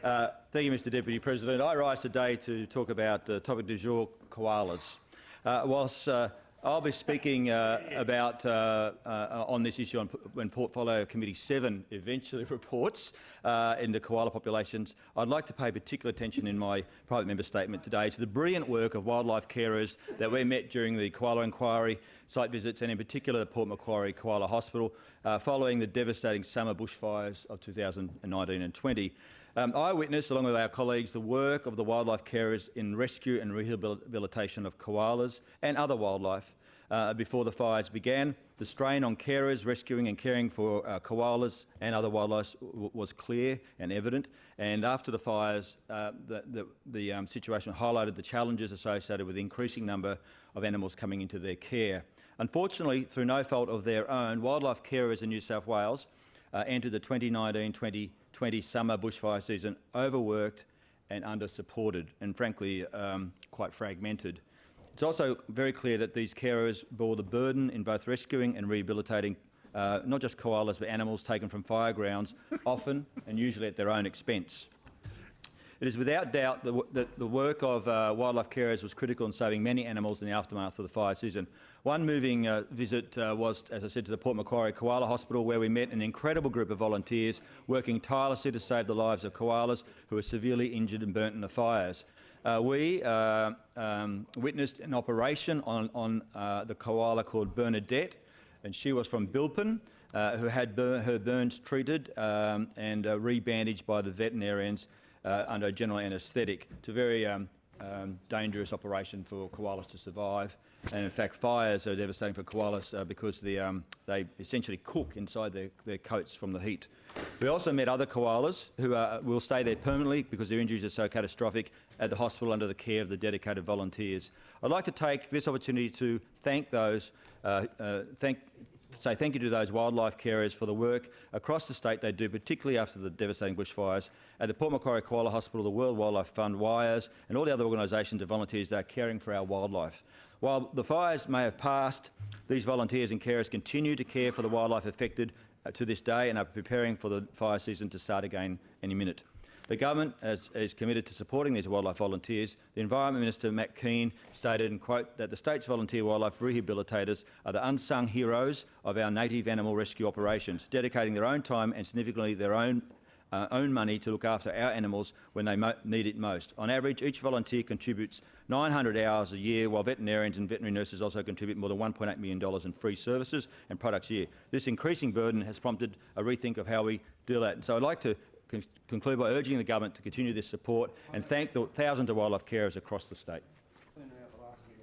Thank you, Mr Deputy President. I rise today to talk about the topic du jour, koalas. Whilst I'll be speaking on this issue when Portfolio Committee 7 eventually reports into koala populations, I'd like to pay particular attention in my private member statement today to the brilliant work of wildlife carers that we met during the koala inquiry site visits, and in particular the Port Macquarie Koala Hospital, following the devastating summer bushfires of 2019 and 20. I witnessed, along with our colleagues, the work of the wildlife carers in rescue and rehabilitation of koalas and other wildlife before the fires began. The strain on carers rescuing and caring for koalas and other wildlife was clear and evident, and after the fires the situation highlighted the challenges associated with the increasing number of animals coming into their care. Unfortunately, through no fault of their own, wildlife carers in New South Wales entered the 2019-2020 summer bushfire season overworked and under-supported, and frankly quite fragmented. It's also very clear that these carers bore the burden in both rescuing and rehabilitating not just koalas but animals taken from fire grounds, often and usually at their own expense. It is without doubt that the work of wildlife carers was critical in saving many animals in the aftermath of the fire season. One moving visit was, as I said, to the Port Macquarie Koala Hospital, where we met an incredible group of volunteers working tirelessly to save the lives of koalas who were severely injured and burnt in the fires. We witnessed an operation on the koala called Bernadette, and she was from Bilpin, who had her burns treated and rebandaged by the veterinarians under general anaesthetic. It's a very dangerous operation for koalas to survive, and in fact fires are devastating for koalas because they essentially cook inside their coats from the heat. We also met other koalas who will stay there permanently because their injuries are so catastrophic at the hospital under the care of the dedicated volunteers. I'd like to take this opportunity to thank those say thank you to those wildlife carers for the work across the state they do, particularly after the devastating bushfires. At the Port Macquarie Koala Hospital, the World Wildlife Fund, WIRES and all the other organisations and volunteers that are caring for our wildlife. While the fires may have passed, these volunteers and carers continue to care for the wildlife affected to this day and are preparing for the fire season to start again any minute. The government is committed to supporting these wildlife volunteers. The Environment Minister, Matt Kean, stated, and quote, that the state's volunteer wildlife rehabilitators are the unsung heroes of our native animal rescue operations, dedicating their own time and significantly their own money to look after our animals when they need it most. On average, each volunteer contributes 900 hours a year, while veterinarians and veterinary nurses also contribute more than $1.8 million in free services and products a year. This increasing burden has prompted a rethink of how we deal with that. And so I'd like to conclude by urging the government to continue this support and thank the thousands of wildlife carers across the state.